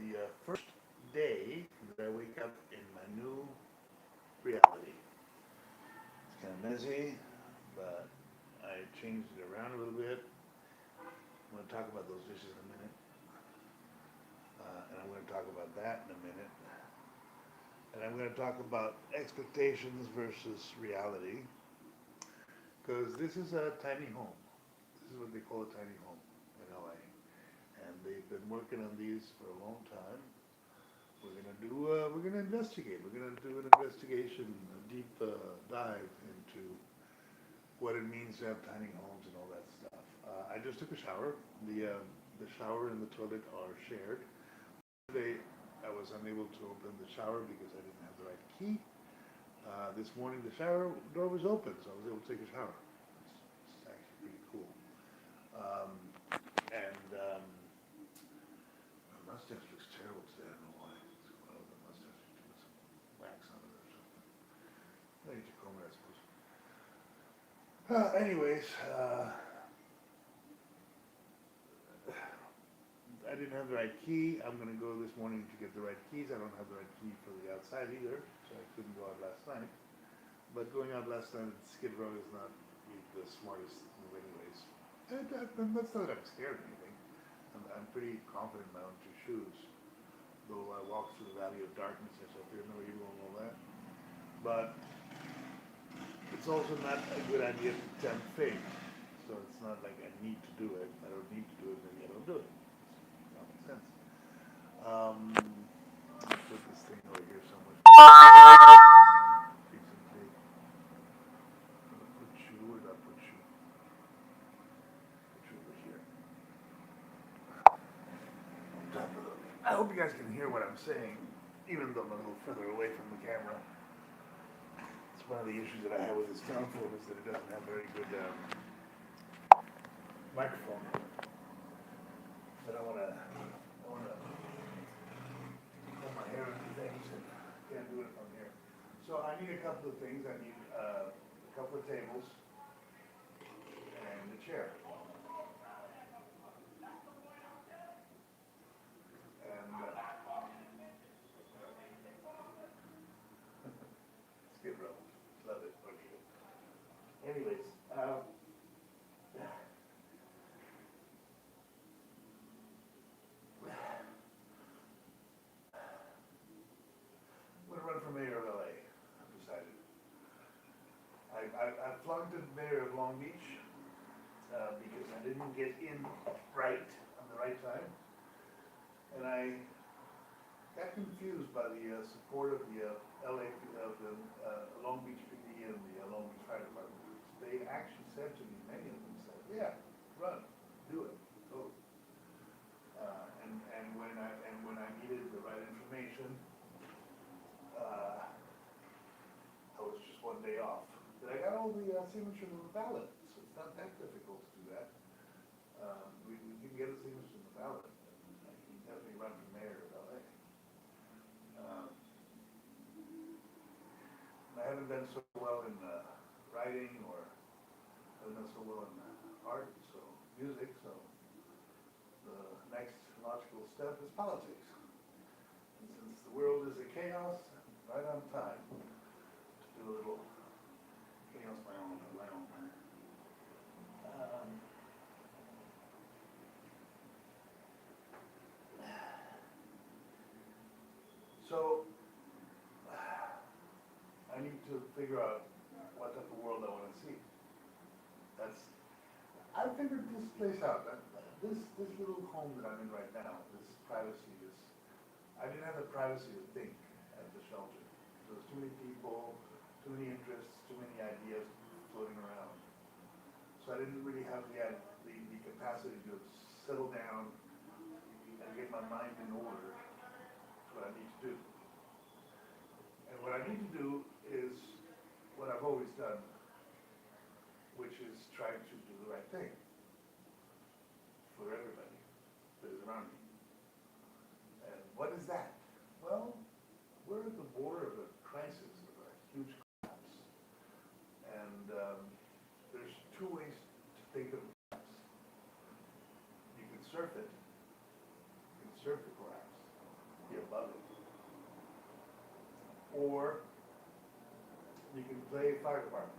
the first day that I wake up in my new reality. It's kind of messy, but I changed it around a little bit. I'm going to talk about those dishes in a minute, and I'm going to talk about that in a minute, and I'm going to talk about expectations versus reality, because this is a tiny home. This is what they call a tiny home in LA, and they've been working on these for a long time. We're gonna investigate. We're gonna do an investigation, a deep dive into what it means to have tiny homes and all that stuff. I just took a shower. The shower and the toilet are shared. Today, I was unable to open the shower because I didn't have the right key. This morning, the shower door was open, so I was able to take a shower. It's actually pretty cool. Um, and my mustache looks terrible today. I don't know why. It's one of the mustache doing some wax on it or something. I need to comb it, I suppose. Anyways, I didn't have the right key. I'm gonna go this morning to get the right keys. I don't have the right key for the outside either, so I couldn't go out last night. But going out last night at Skid Row is not the smartest move anyways. And that's not that I'm scared of anything. I'm pretty confident in my own two shoes. Though I walk through the valley of darkness, I shall fear no evil and all that. But it's also not a good idea to tempt fate. So it's not like I need to do it. I don't need to do it, maybe I don't do it. It's common sense. Let me put this thing over here somewhere. Piece of tape. Put you, where'd I put you? Put you over here. I hope you guys can hear what I'm saying, even though I'm a little further away from the camera. It's one of the issues that I have with this telephone is that it doesn't have very good microphone. But I wanna comb my hair and do things, and can't do it from here. So I need a couple of things. I need a couple of tables and a chair. And Skid Row, love it. Okay. Anyways, I'm gonna run for mayor of LA. I've decided. I flunked as mayor of Long Beach because I didn't get in right on the right time, and I got confused by the support of the LA of the Long Beach PD and the Long Beach Fire Department. They actually said to me, many of them said, "Yeah, run, do it, go." And when I needed the right information, I was just one day off. But I got all the signatures on the ballot, so it's not that difficult to do that. We can get a signature on the ballot. I can definitely run for mayor of LA. I haven't done so well in writing, or I haven't done so well in art, so music, so the next logical step is politics. And since the world is a chaos, right on time to do a little chaos my own. So I need to figure out what type of world I want to see. I figured this place out. This little home that I'm in right now, this privacy, I didn't have the privacy to think at the shelter. There was too many people, too many interests, too many ideas floating around. So I didn't really have the capacity to settle down and get my mind in order to what I need to do. And what I need to do is what I've always done, which is try to do the right thing for everybody that is around me. And what is that? Well, we're at the border of a crisis, of a huge collapse. And there's two ways to think of collapse. You can surf it, you can surf the collapse, above it. Or you can play fire department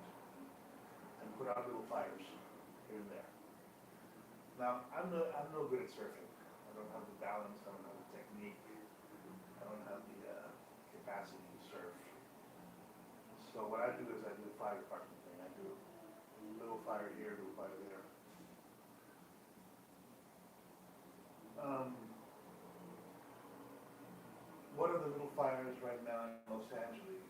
and put out little fires here and there. Now, I'm no good at surfing. I don't have the balance, I don't have the technique, I don't have the capacity to surf. So what I do is I do the fire department thing. I do a little fire here, a little fire there. One of the little fires right now in Los Angeles,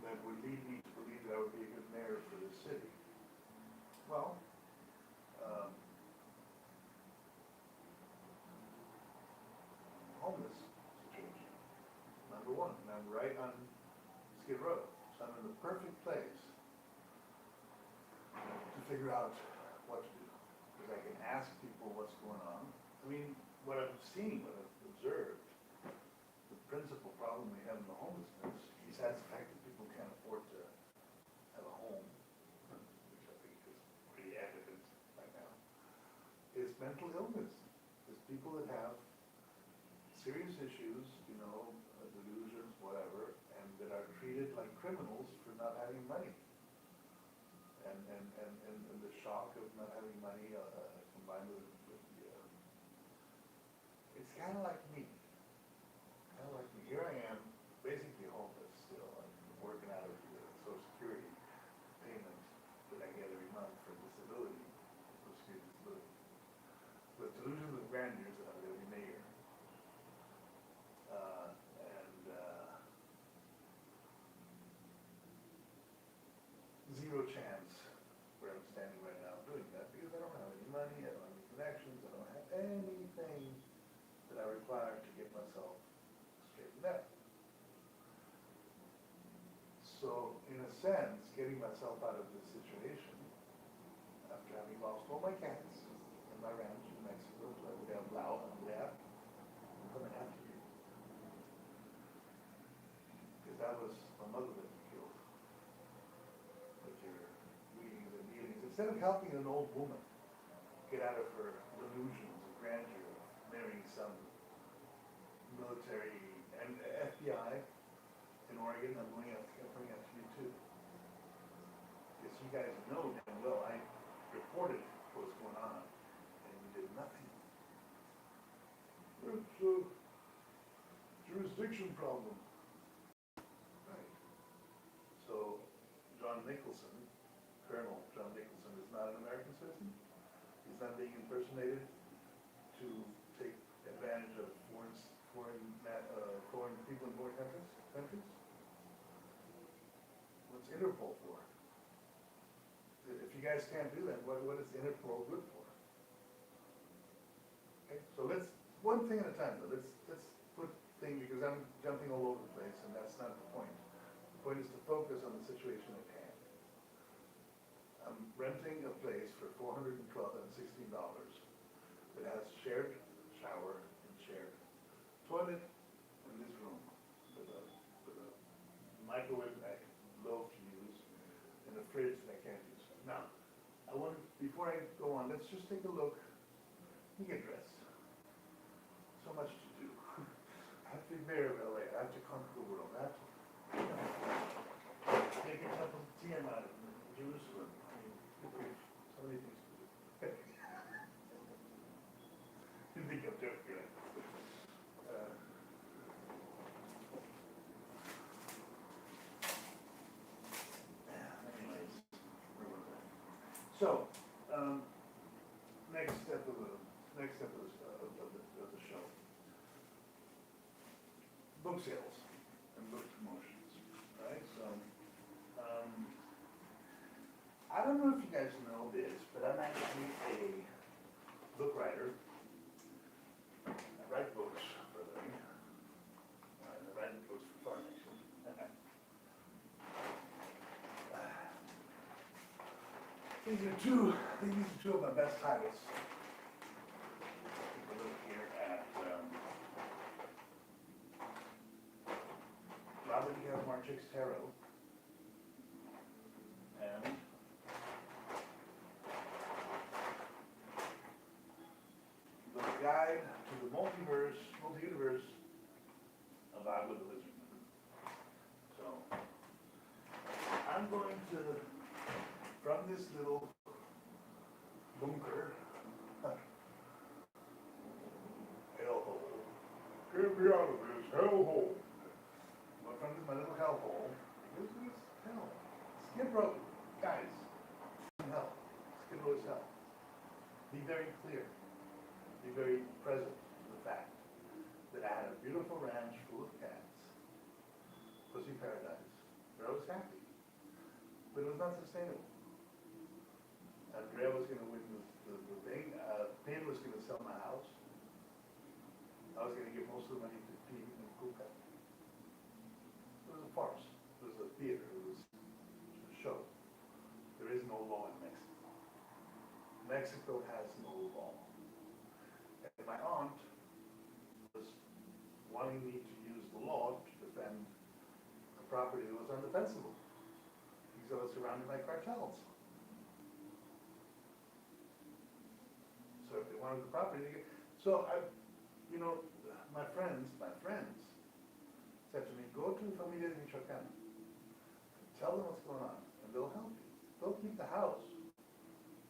that would lead me to believe that I would be a good mayor for this city. Well, homeless situation. Number one, and I'm right on Skid Row, so I'm in the perfect place to figure out what to do. Because I can ask people what's going on. I mean, what I've seen, what I've observed, the principal problem we have in the homelessness, besides the fact that people can't afford to have a home, which I think is pretty evident right now, is mental illness. There's people that have serious issues, you know, delusions, whatever, and that are treated like criminals for not having money. And the shock of not having money combined with the, it's kind of like me. Here I am, basically homeless still. I'm working out of the Social Security payment that I get every month for disability, Social Security disability. With delusions of grandeur that I'm going to be mayor. Zero chance where I'm standing right now doing that because I don't have any money, I don't have any connections, I don't have anything that I require to get myself straightened out. So, in a sense, getting myself out of this situation, after having lost all my cats in my ranch in Mexico, so I would have Lau and Leah, I'm coming after you. Because that was my mother that you killed. With your meetings and dealings. Instead of helping an old woman get out of her delusions of grandeur of marrying some military and FBI in Oregon, I'm going after you too. Because you guys know damn well I reported what was going on and you did nothing. It's a jurisdiction problem. Right. So John Nicholson, Colonel John Nicholson, is not an American citizen. He's not being impersonated to take advantage of foreign people in foreign countries. What's Interpol for? If you guys can't do that, what is Interpol good for? Okay, so let's one thing at a time. Let's put things, because I'm jumping all over the place, and that's not the point. The point is to focus on the situation at hand. I'm renting a place for $416 that has shared shower and shared toilet in this room with a microwave that I love to use and a fridge that I can't use. Now, before I go on, let's just take a look. Let me get dressed. So much to do. I have to be mayor of LA. I have to conquer the world. I have to take a cup of tea out of Jerusalem. I mean, so many things to do. You think I'm joking, right? Anyways, where was I? So, next step of the show. Book sales and book promotions, right? So, I don't know if you guys know this, but I'm actually a book writer. I write books for a living. I write books for fun, actually. These are two of my best titles. Take a look here at Robert E. Marchick's Tarot. And look guide to the multi-universe of Agua de Lizard. So, I'm going to, from this little bunker, hellhole, get me out of this hellhole. But from my little hellhole, this is hell. Skid Row, guys, hell. Skid Row is hell. Be very clear, be very present to the fact that I had a beautiful ranch full of cats, pussy paradise, where I was happy, but it was not sustainable. Andrea was going to win the thing. Payne was going to sell my house. I was going to give most of the money to Pete and Kuka. It was a farce. It was a theater. It was a show. There is no law in Mexico. Mexico has no law. And my aunt was wanting me to use the law to defend a property that was undefensible because I was surrounded by cartels. So if they wanted the property, so my friends said to me, go to Familia de Michoacán, tell them what's going on, and they'll help you. They'll keep the house,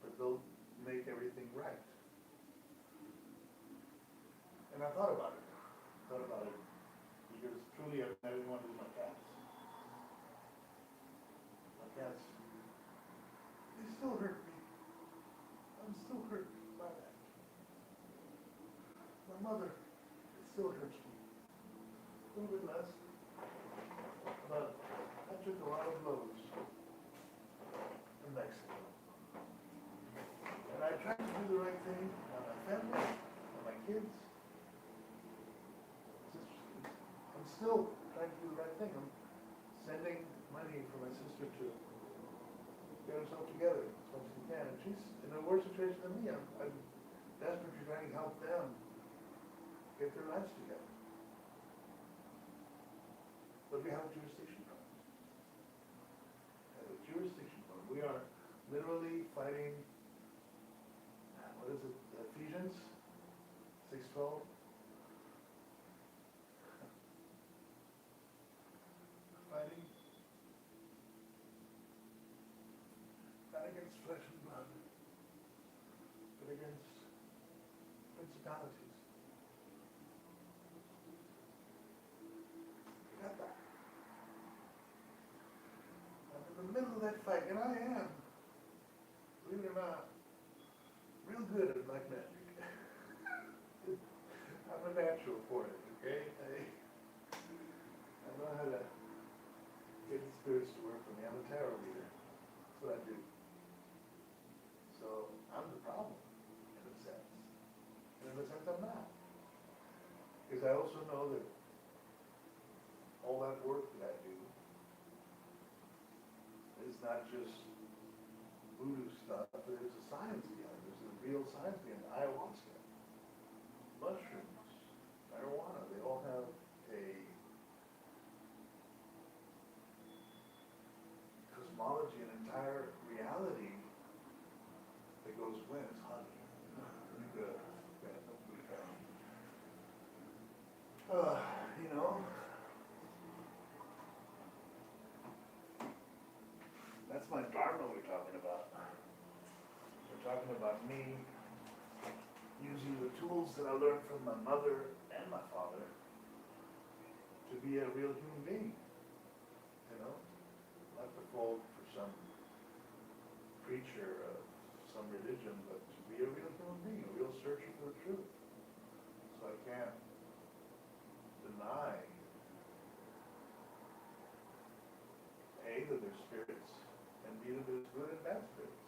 but they'll make everything right. And I thought about it, because truly I didn't want to lose my cats. My cats, they still hurt me. I'm still hurt by that. My mother, it still hurts me. A little bit less. But I took a lot of blows in Mexico. And I tried to do the right thing on my family, on my kids. I'm still trying to do the right thing. I'm sending money for my sister to get herself together as much as she can. And she's in a worse situation than me. I'm desperately trying to help them get their lives together. But we have a jurisdiction problem. We have a jurisdiction problem. We are literally fighting, what is it, Ephesians 6:12? Fighting not against flesh and blood, but against principalities. Got that. I'm in the middle of that fight, and I am, believe it or not, real good at black magic. I'm a natural for it, okay? I know how to get the spirits to work for me. I'm a tarot reader. That's what I do. So I'm the problem, in a sense. And in a sense, I'm not. Because I also know that all that work that I do is not just voodoo stuff, but there's a science behind it. There's a real science behind it. Ayahuasca, mushrooms, marijuana, they all have a cosmology, an entire reality that goes when it's honey. Pretty good. You know, that's my dharma we're talking about. We're talking about me using the tools that I learned from my mother and my father to be a real human being. You know, not to fall for some preacher of some religion, but to be a real human being, a real searcher for the truth. So I can't deny A, that there's spirits, and B, that there's good and bad spirits.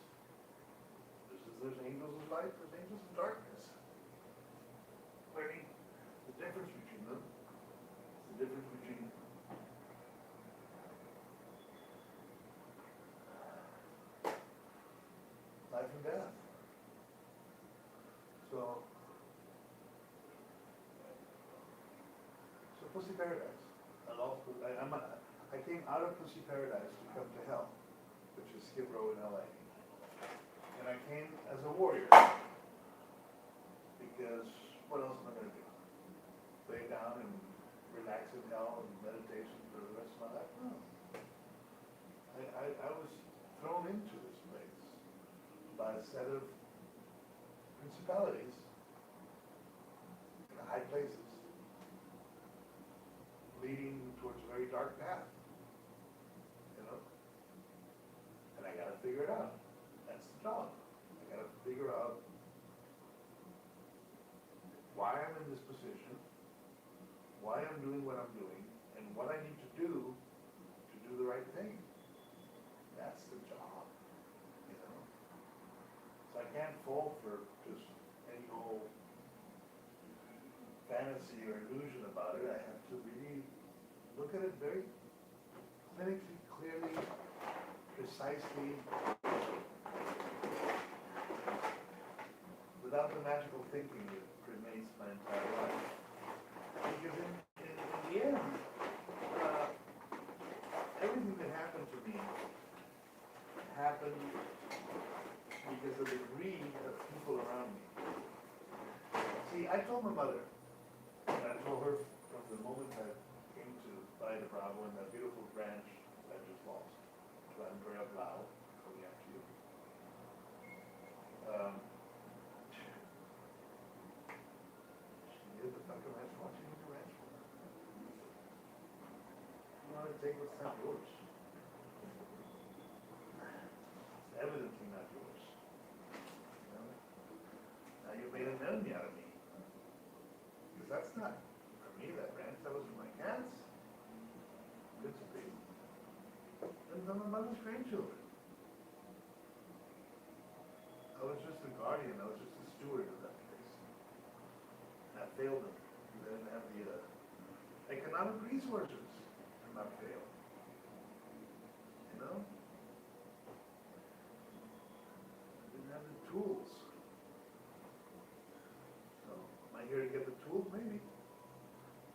Just as there's angels of light, there's angels of darkness. Learning the difference between them, the difference between life and death. So Pussy Paradise. I came out of Pussy Paradise to come to hell, which is Skid Row in LA. And I came as a warrior because what else am I gonna do? Lay down and relax in hell and meditation for the rest of my life? No. I was thrown into this place by a set of principalities in high places, leading towards a very dark path, you know? And I gotta figure it out. That's the job. I gotta figure out why I'm in this position, why I'm doing what I'm doing, and what I need to do the right thing. That's the job, you know? So I can't fall for just any old fantasy or illusion about it. I have to really look at it very clinically, clearly, precisely, without the magical thinking that permeates my entire life. Because in the end, everything that happened to me happened because of the greed of people around me. See, I told my mother, and I told her from the moment I came to buy the Bravo and that beautiful ranch I just lost, Glenborough Blau, coming after you. She needed the fucking ranch. What do you need the ranch for? You want to take what's not yours. It's evidently not yours. You know? Now you've made an enemy out of me. Because that's not for me, that ranch. That was for my cats. Principally. And for my mother's grandchildren. I was just a guardian. I was just a steward of that place. And I failed them. They didn't have the economic resources to not fail. You know? I didn't have the tools. So, am I here to get the tools? Maybe.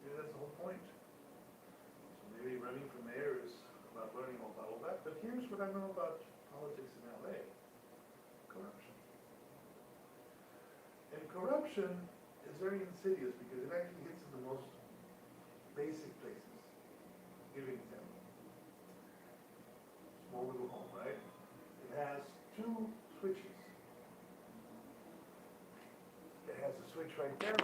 Maybe that's the whole point. So maybe running for mayor is about learning all about all that. But here's what I know about politics in LA. Corruption. And corruption is very insidious because it actually hits in the most basic places. Give you an example. Small little home, right? It has two switches. It has a switch right there.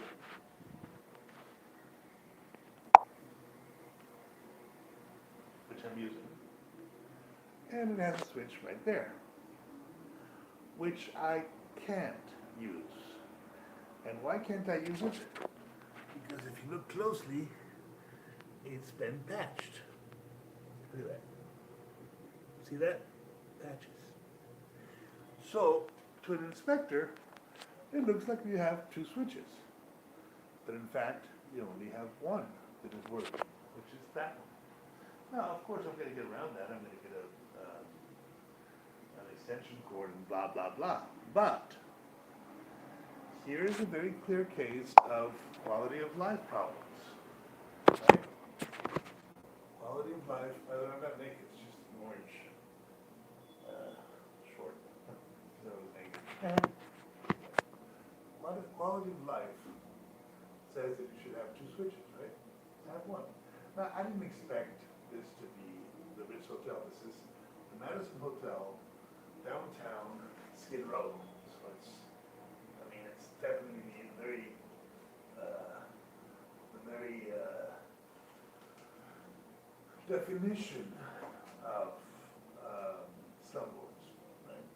Which I'm using. And it has a switch right there. Which I can't use. And why can't I use it? Because if you look closely, it's been patched. Look at that. See that? Patches. So, to an inspector, it looks like you have two switches. But in fact, you only have one that is working, which is that one. Now, of course, I'm going to get around that. I'm going to get an extension cord and blah, blah, blah. But here is a very clear case of quality of life problems. Right? Quality of life, I'm not naked, it's just an orange short. So I was naked. Quality of life says that you should have two switches, right? I have one. Now, I didn't expect this to be the Ritz Hotel. This is the Madison Hotel, downtown Skid Row. So it's definitely the very definition of slumlords, right?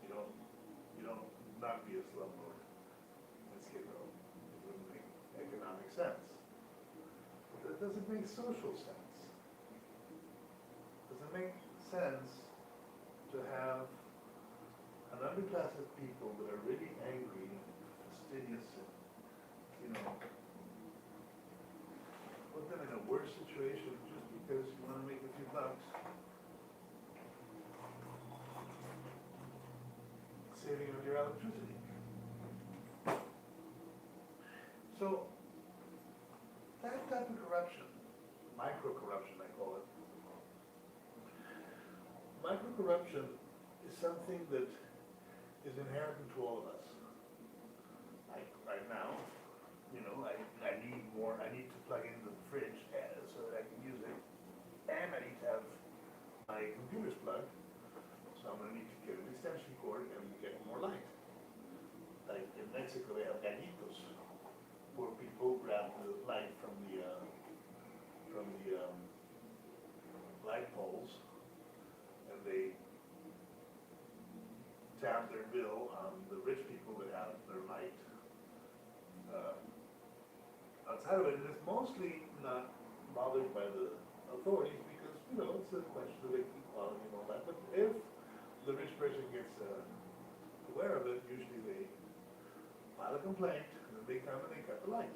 You don't not be a slumlord in Skid Row. It wouldn't make economic sense. But it doesn't make social sense. Does it make sense to have an underclass of people that are really angry and fastidious and, put them in a worse situation just because you want to make a few bucks? Saving on your electricity. So, that type of corruption, micro-corruption I call it, micro-corruption is something that is inherent to all of us. Like right now, Mexico they have gallitos, where people grab the light from the light poles, and they tap their bill on the rich people that have their light. Uh, Outside of it, and it's mostly not bothered by the authorities because, it's a question of equality and all that. But if the rich person gets aware of it, usually they file a complaint, and then they come and they cut the light.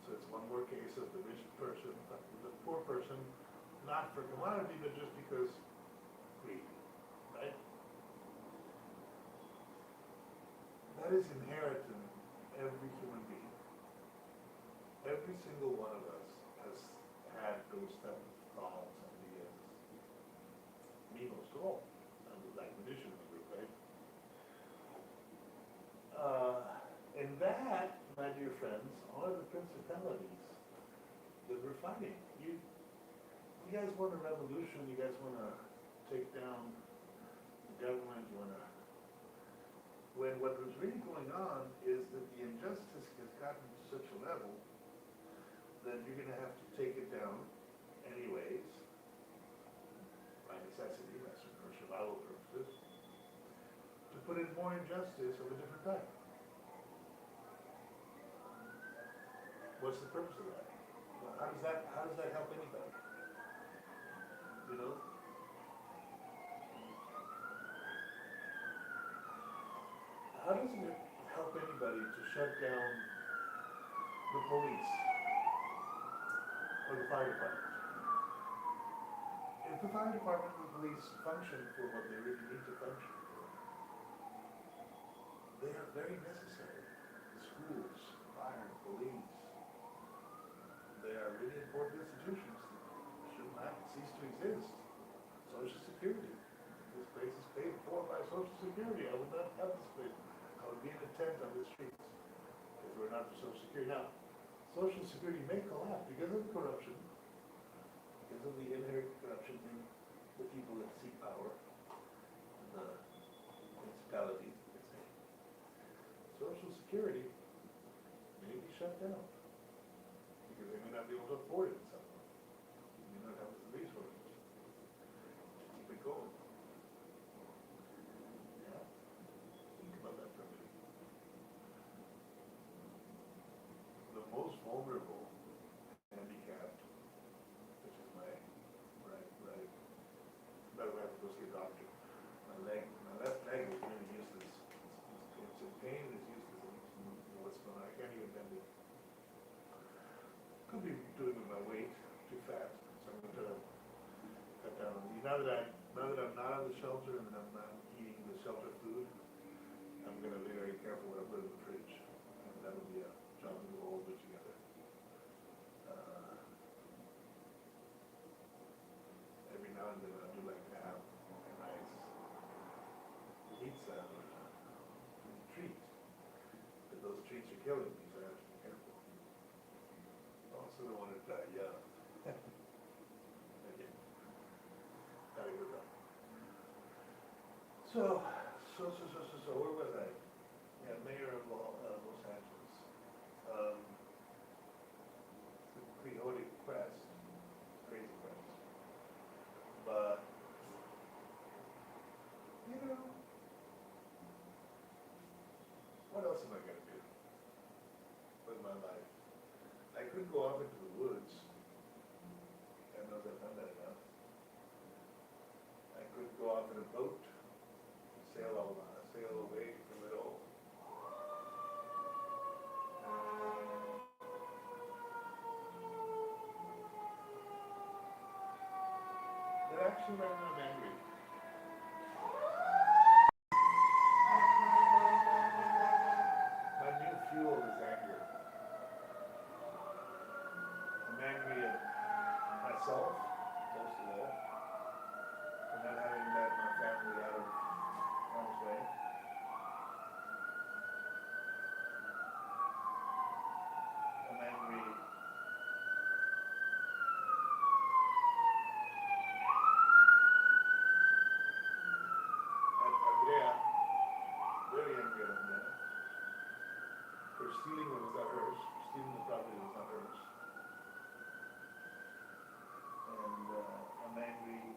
So it's one more case of the rich person, the poor person, not for commodity, but just because greed, right? That is inherent in every human being. Every single one of us has had those type of thoughts and ideas. Me most of all, like munitions group, right? And that, my dear friends, are the principalities that we're fighting. You guys want a revolution, you guys want to take down the government, you want to... When what was really going on is that the injustice has gotten to such a level that you're going to have to take it down anyways, by necessity, that's for survival purposes, to put in more injustice of a different type. What's the purpose of that? Well, how does that help anybody? You know? How does it help anybody to shut down the police or the fire department? If the fire department and the police function for what they really need to function for, they are very necessary. The schools, fire, police, they are really important institutions that should not cease to exist. Social Security. This place is paid for by Social Security. I would not have this place. I would be in a tent on the streets if it were not for Social Security. Now, Social Security may collapse because of the corruption, because of the inherent corruption in the people that seek power, the municipalities, you could say. Social Security may be shut down because they may not be able to afford it in some way. They may not have the resources to keep it going. Yeah? Think about that for a minute. The most vulnerable, handicapped, which is my right. By the way, I have to go see a doctor. My left leg is really useless. It's in pain, it's useless. What's going on? I can't even bend it. Could be doing with my weight, too fat. So I'm going to try to cut down on it. Now that I'm not on the shelter and that I'm not eating the shelter food, I'm going to be very careful what I put in the fridge. And that'll be a job to go hold it together. Every now and then I do like to have a nice pizza or a treat. But those treats are killing me, so I have to be careful. Also don't want to die young. Okay. Gotta go down. So, where was I? Yeah, mayor of Los Angeles. The Quixote press, crazy press. But, what else am I going to do with my life? I could go off into the woods. God knows I've done that enough. I could go off in a boat, sail away from it all. But actually, right now I'm angry. My new fuel is anger. I'm angry at myself, most of all, for not having let my family out of harm's way. I'm angry for stealing what was not hers, stealing the property that was not hers. And I'm angry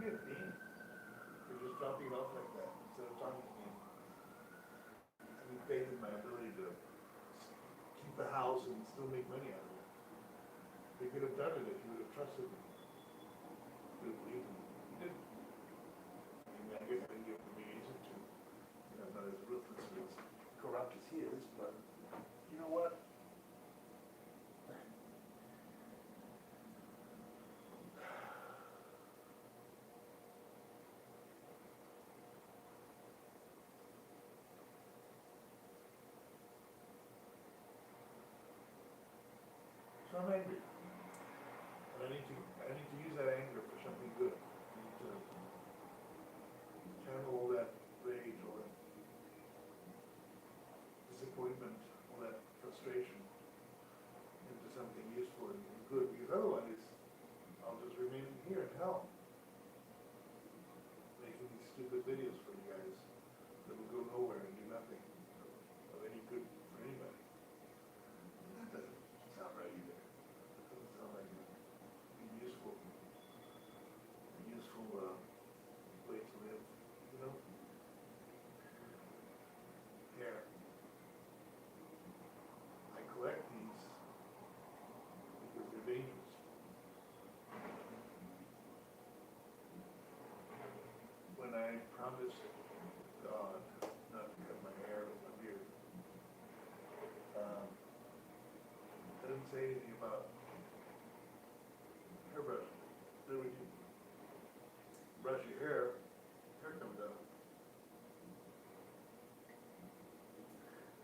at Dean for just dropping it off like that instead of talking to me. Having faith in my ability to keep the house and still make money out of it. They could have done it if you would have trusted me. You would have believed me. You didn't. I mean, I guess I didn't give him any reason to. You know, I'm not as ruthless and as corrupt as he is, but you know what? So I'm angry. And I need to use that anger for something good. I need to channel all that rage, all that disappointment, all that frustration into something useful and good. Because otherwise, I'll just remain here in hell, making these stupid videos for you guys that will go nowhere and do nothing of any good for anybody. That doesn't sound right either. That doesn't sound like a useful way to live, you know? Here, I collect these because they're dangerous. When I promised God not to cut my hair with my beard, I didn't say anything about hairbrush. So when you brush your hair comes out.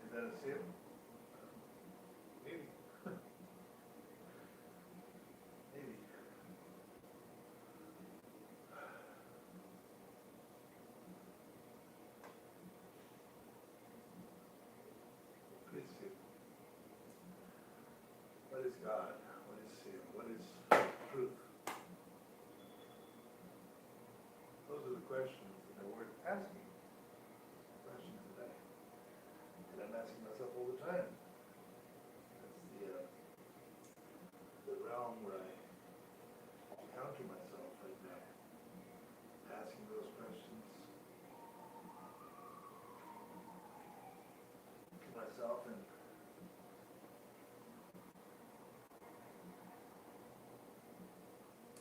Is that a sin? Maybe. Maybe. What is sin? What is God? What is sin? What is truth? Those are the questions that are worth asking. Questions that I'm asking myself all the time. That's the realm where I encounter myself right now, asking those questions to myself and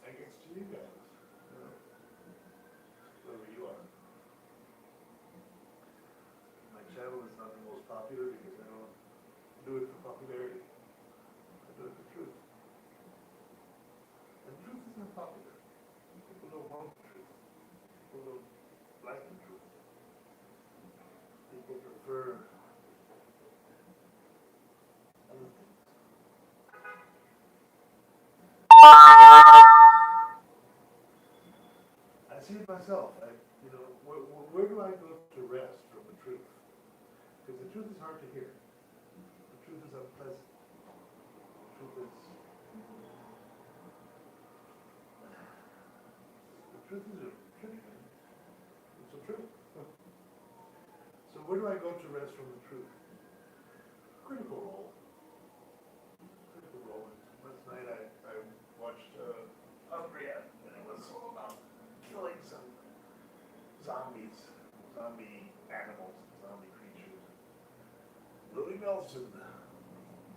I guess to you guys, you know, whoever you are. My channel is not the most popular because I don't do it for popularity. I do it for truth. And truth is not popular. People don't want the truth. People don't like the truth. People prefer other things. I see it myself. Where do I go to rest from the truth? Because the truth is hard to hear. The truth is unpleasant. The truth is a tricky thing. It's a truth. So where do I go to rest from the truth? Critical Role. Critical Role. Last night I watched Unreal, and it was all about killing some zombies, zombie animals, zombie creatures. Willie Nelson.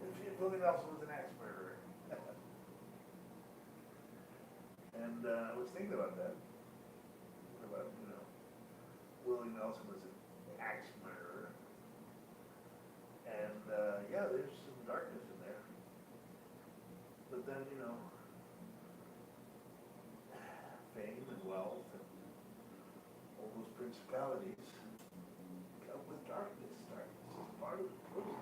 If Willie Nelson was an axe murderer. And I was thinking about that. About, Willie Nelson was an axe murderer. And yeah, there's some darkness in there. But then, fame and wealth and all those principalities come with darkness. Darkness is part of the process.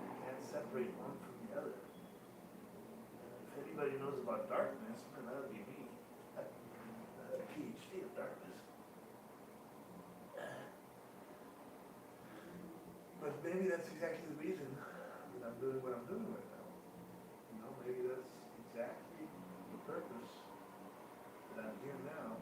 You can't separate one from the other. If anybody knows about darkness, then that would be me. I have a PhD of darkness. But maybe that's exactly the reason that I'm doing what I'm doing right now. Maybe that's exactly the purpose that I'm here now.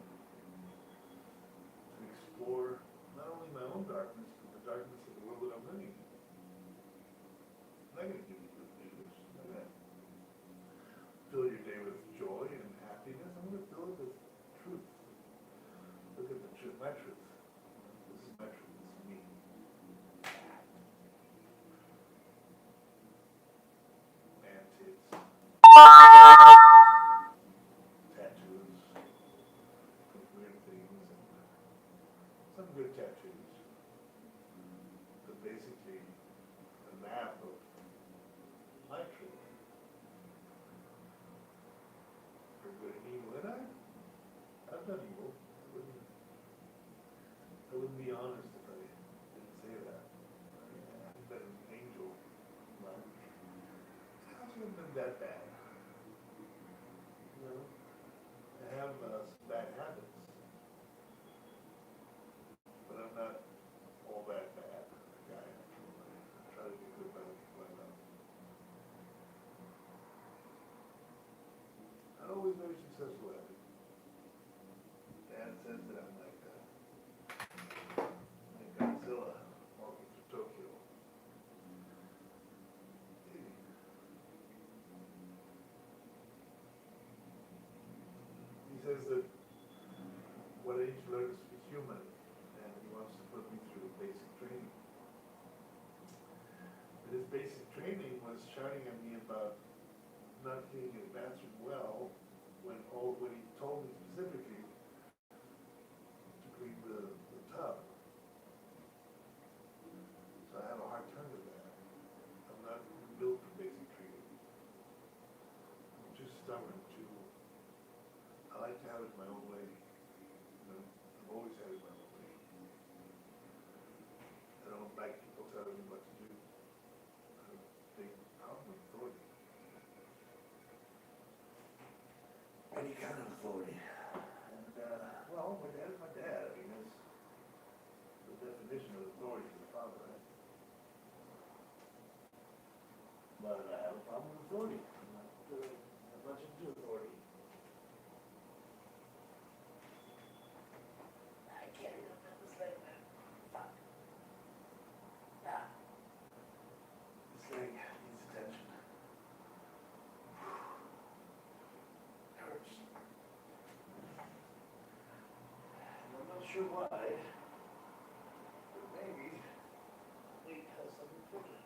good tattoos. But basically, a map of my truth. For good and evil. And I've done evil. I wouldn't be honest if I didn't say that. I mean, I haven't been an angel. Well, I haven't been that bad. You know? I have some bad habits. But I'm not all that bad guy. I try to be good by the people I love. Not always very successful at it. Dan says that I'm like Godzilla walking through Tokyo. He says that what I need to learn is to be human, and he wants to put me through basic training. But his basic training was shouting at me about not getting his bathroom well, when he told me specifically to clean the tub. So I have a hard time with that. I'm not built for basic training. I'm too stubborn, I like to have it my own way. You know, I've always had it my own way. I don't like people telling me what to do. I have a big problem with authority. Any kind of authority. And, well, my dad is my dad. I mean, that's the definition of authority is a father, right? But I have a problem with authority. I'm not much into authority. I can't even put this thing there. Fuck. Ah. This thing needs attention. Hurts. And I'm not sure why, but maybe Lee has something for it.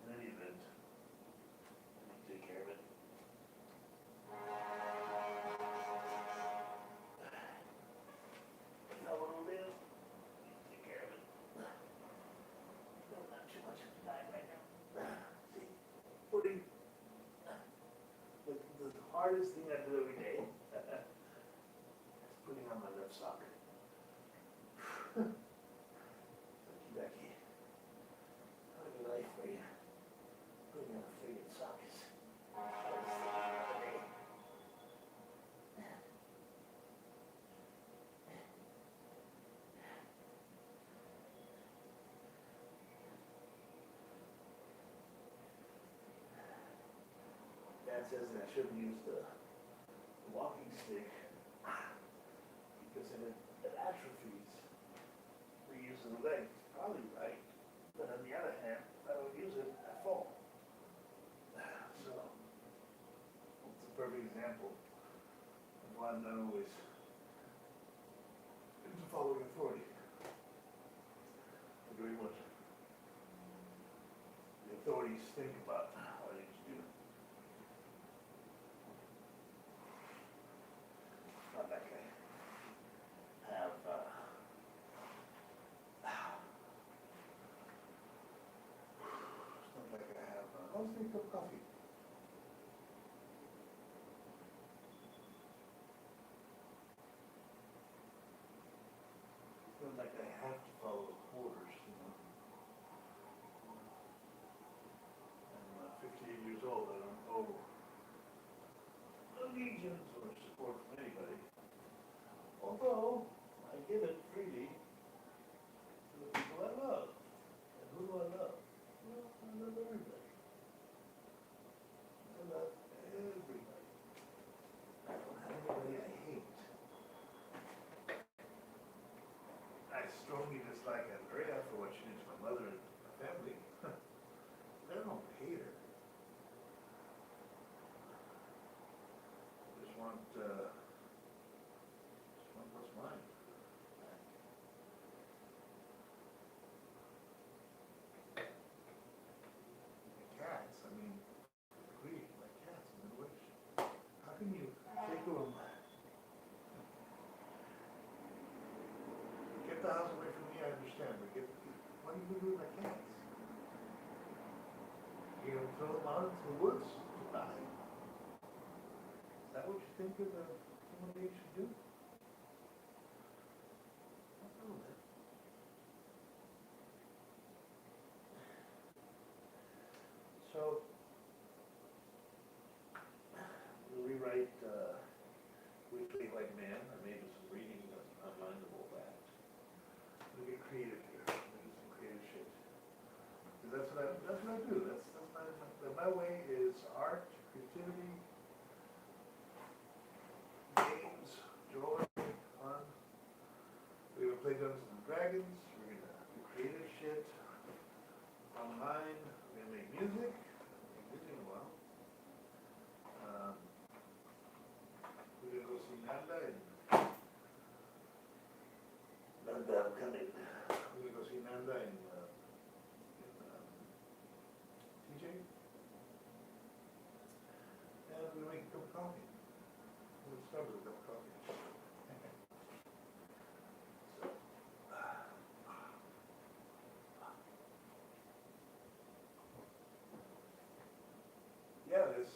In any event, I need to take care of it. You know what I'll do? Take care of it. No, not too much of time right now. See, putting the hardest thing I do every day is putting on my left sock. Becky, I have a life for you. Putting on a friggin' sock is the hardest thing I do every day. Dad says that I shouldn't use the walking stick because it atrophies the use of the legs. Probably right. But on the other hand, if I don't use it, I fall. So, it's a perfect example of why I'm not always into following authority. I'm doing what the authorities think about what I need to do. Not like I have, it's not like I have, let's make a cup of coffee. It's not like I have to follow orders, you know. I'm 58 years old, I don't owe allegiance or support from anybody. Although, I give it freely to the people I love. And who do I love? Well, I love everybody. I love everybody. I don't have anybody I hate. I strongly dislike Andrea for what she did to my mother and my family. I don't hate her. I just want what's mine. My cats, I mean, grief, my cats, I mean, how can you take them and sledgehammer, what are you gonna do with my cats? You gonna throw them out into the woods to die? Is that what you think of a human being should do? I don't know, man. So, we'll rewrite, Which Way White Man, I made some reading online about that. We'll get creative here, we'll do some creative shit. 'Cause that's what I do, my way is art, creativity, games, joy, fun. We're gonna play Dungeons and Dragons, we're gonna do creative shit, online, we're gonna make music, in a while. We're gonna go see Nanda and Nanda, I'm coming. We're gonna go see Nanda in TJ. And we're gonna make a cup of coffee. We'll start with a cup of coffee. So, yeah, this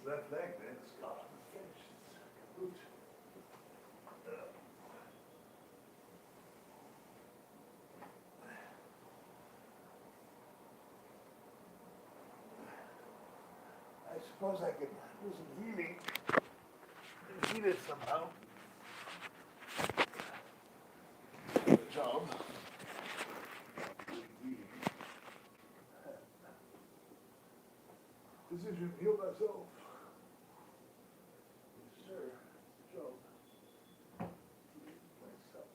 left leg, man, it's gone. It's finished. It's kaput. I suppose I could do some healing. Heal it somehow. Good job. Decision, heal myself. Yes, sir. Good job. Myself.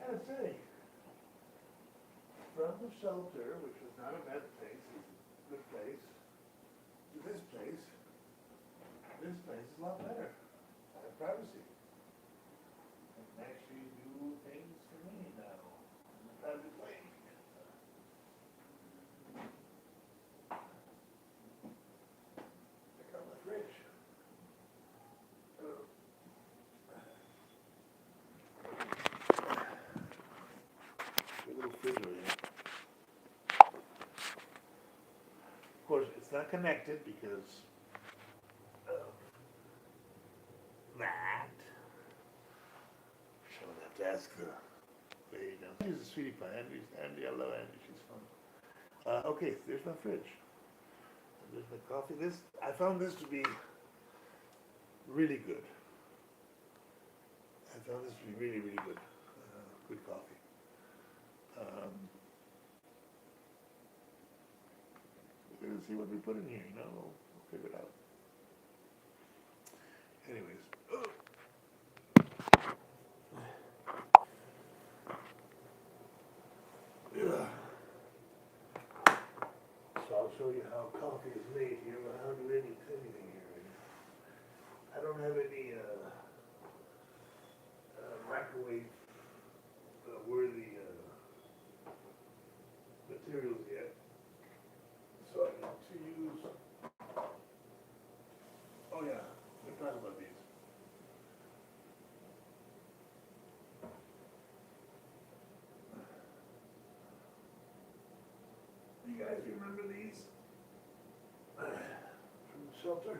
I gotta say, from the shelter, which was not a bad place, it was a good place, to this place is a lot better. I have privacy. I can actually do things for me now, in a private way. Check out my fridge. A little refrigerator. Of course, it's not connected because of that. So I'll have to ask the lady down. She's a sweetie pie. Andy, I love Andy. She's fun. Okay, there's my fridge. There's my coffee. I found this to be really good. I found this to be really, really good. Good coffee. We're gonna see what we put in here, we'll figure it out. Anyways. Yeah. So I'll show you how coffee is made here, but I don't do anything here. I don't have any microwave worthy materials yet. So I need to use, oh yeah, we're talking about these. You guys remember these? From the shelter?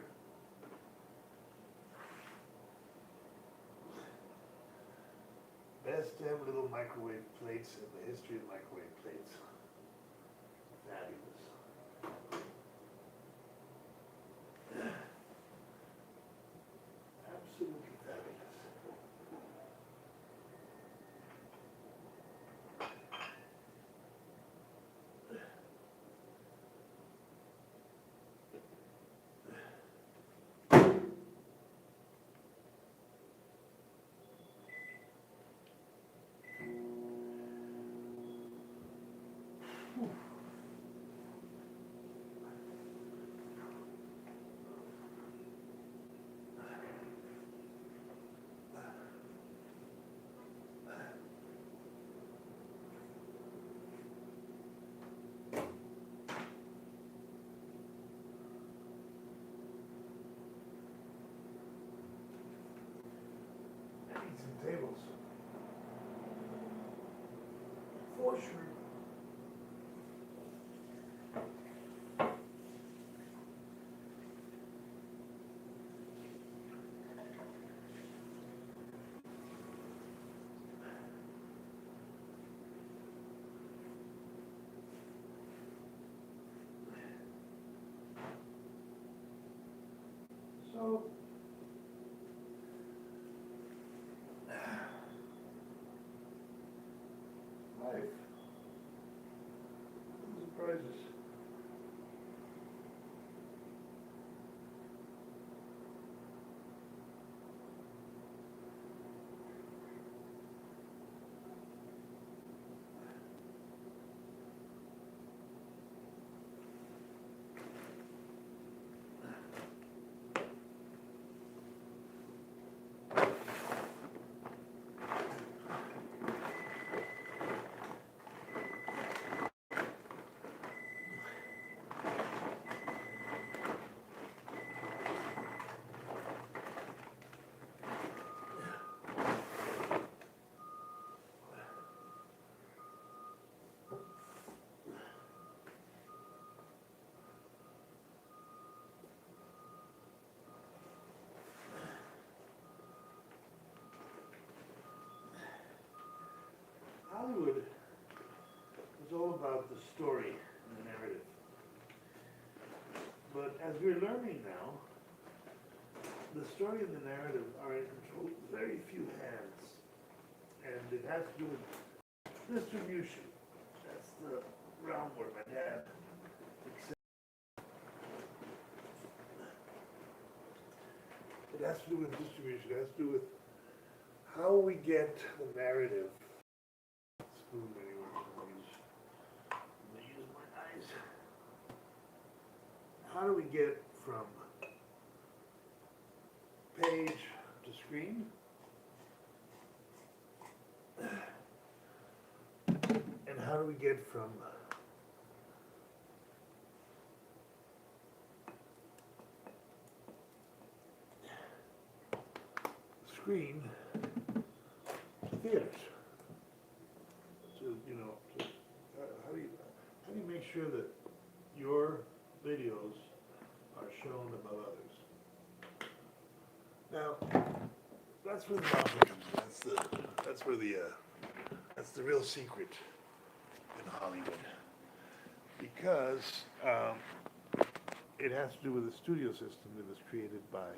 Best damn little microwave plates in the history of microwave plates. Fabulous. Absolutely fabulous. tables. For sure. So, life, surprises. Hollywood is all about the story and the narrative. But as we're learning now, the story and the narrative are in control of very few hands. And it has to do with distribution. That's the realm where my dad excelled. It has to do with distribution. It has to do with how we get the narrative. Spoon anywhere. I'm gonna use my eyes. How do we get from page to screen? And how do we get from screen to theaters? How do you make sure that your videos are shown above others? Now, that's where the problem comes in. That's the real secret in Hollywood, because it has to do with a studio system that was created by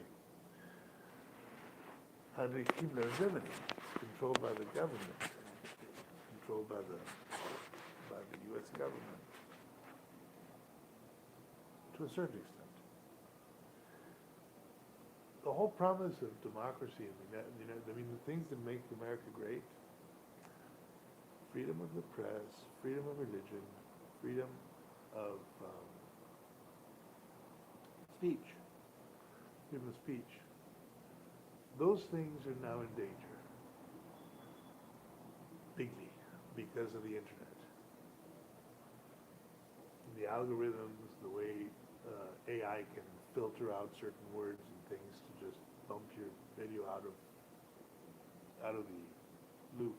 Heinrich Himmler in Germany, controlled by the government, controlled by the U.S. government, to a certain extent. The whole promise of democracy, the things that make America great: freedom of the press, freedom of religion, freedom of speech, freedom of speech. Those things are now in danger, bigly, because of the internet. The algorithms, the way AI can filter out certain words and things to just bump your video out of the loop.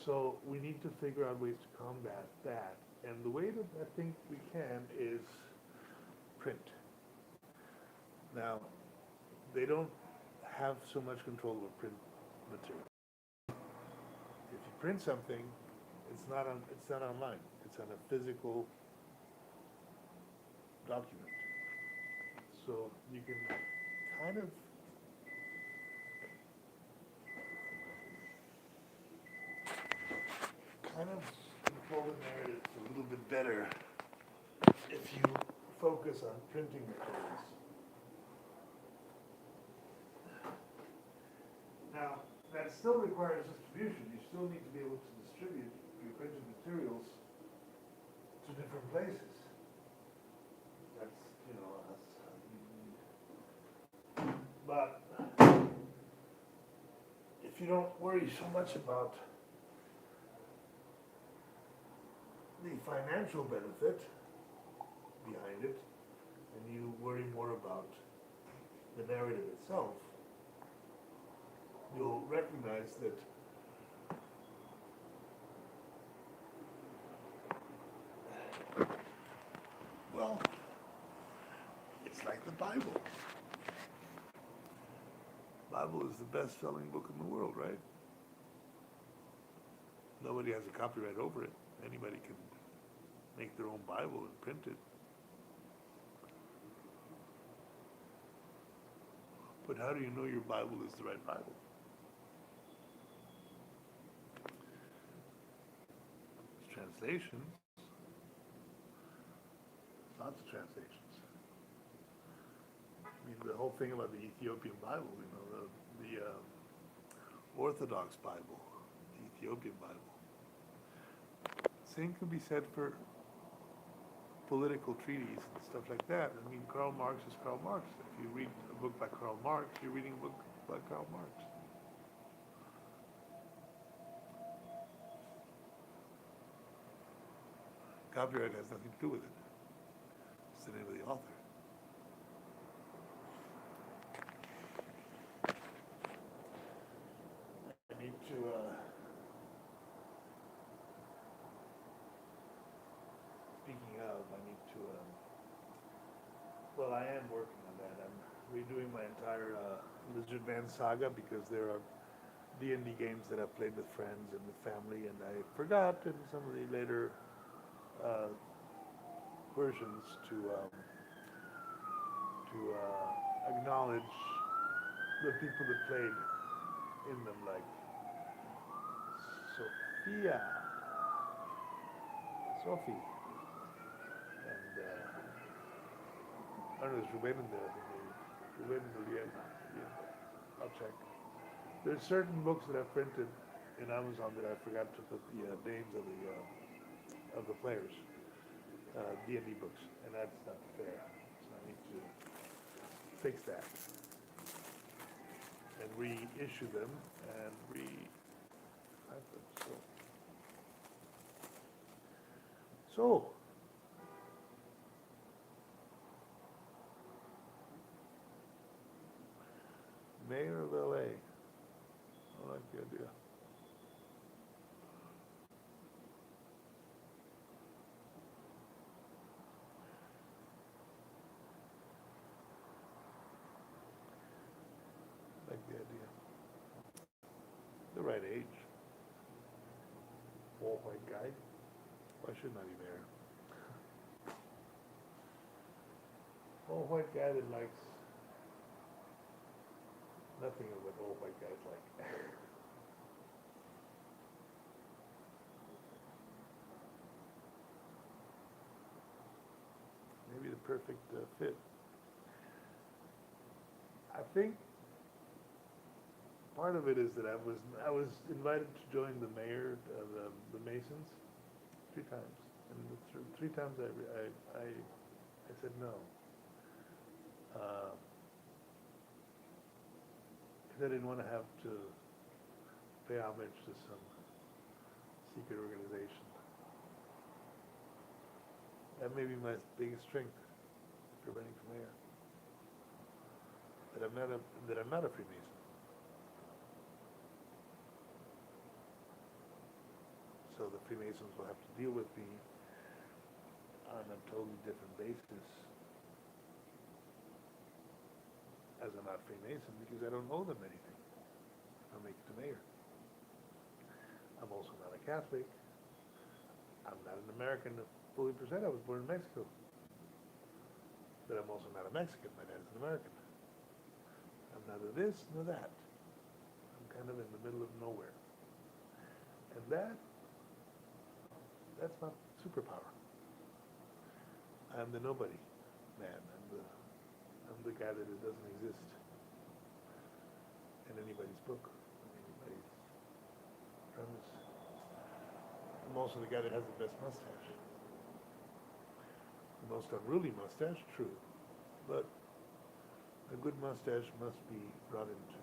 So we need to figure out ways to combat that. And the way that I think we can is print. Now, they don't have so much control over print material. If you print something, it's not online. It's on a physical document. So you can kind of control the narrative a little bit better if you focus on printing materials. Now, that still requires distribution. You still need to be able to distribute your printed materials to different places. But if you don't worry so much about the financial benefit behind it, and you worry more about the narrative itself, you'll recognize that well, it's like the Bible. Bible is the best-selling book in the world, right? Nobody has a copyright over it. Anybody can make their own Bible and print it. But how do you know your Bible is the right Bible? It's translations. Lots of translations. I mean, the whole thing about the Ethiopian Bible, you know, the Orthodox Bible, the Ethiopian Bible. Same can be said for political treaties and stuff like that. I mean, Karl Marx is Karl Marx. If you read a book by Karl Marx, you're reading a book by Karl Marx. Copyright has nothing to do with it. It's the name of the author. I need to, speaking of, I need to, well, I am working on that. I'm redoing my entire Lizard Man saga because there are D&D games that I've played with friends and with family, and I forgot in some of the later versions to acknowledge the people that played in them, like Sophie, and I don't know, there's Ruben in there, Ruben Noriega. I'll check. There's certain books that I've printed in Amazon that I forgot to put the names of the players, D&D books, and that's not fair. So I need to fix that and reissue them and re-type them. So, Mayor of LA. I like the idea. Like the idea. The right age. All white guy. Why shouldn't I be mayor? All white guy that likes nothing of what all white guys like. Maybe the perfect fit. I think part of it is that I was invited to join the mayor of the Masons 3 times, and the 3 times I said no. Because I didn't want to have to pay homage to some secret organization. That may be my biggest strength for running for mayor. That I'm not a Freemason. So the Freemasons will have to deal with me on a totally different basis as I'm not Freemason, because I don't owe them anything if I make it to mayor. I'm also not a Catholic. I'm not an American fully percent. I was born in Mexico. But I'm also not a Mexican. My dad is an American. I'm neither this nor that. I'm kind of in the middle of nowhere. And that's my superpower. I'm the nobody man. I'm the guy that it doesn't exist in anybody's book, anybody's premise. I'm also the guy that has the best mustache. The most unruly mustache, true, but a good mustache must be brought into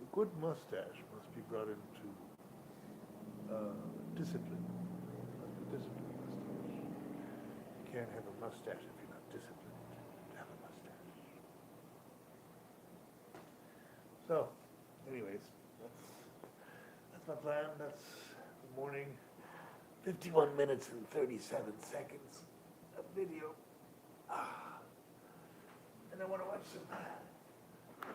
a good mustache must be brought into discipline. A disciplined mustache. You can't have a mustache if you're not disciplined to have a mustache. So, anyways, that's my plan, that's the morning, 51 minutes and 37 seconds of video. And I wanna watch some, I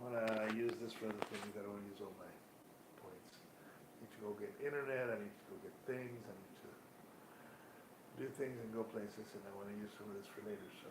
wanna use this for other things, I don't wanna use all my points. I need to go get internet, I need to go get things, I need to do things and go places, and I wanna use some of this for later, so.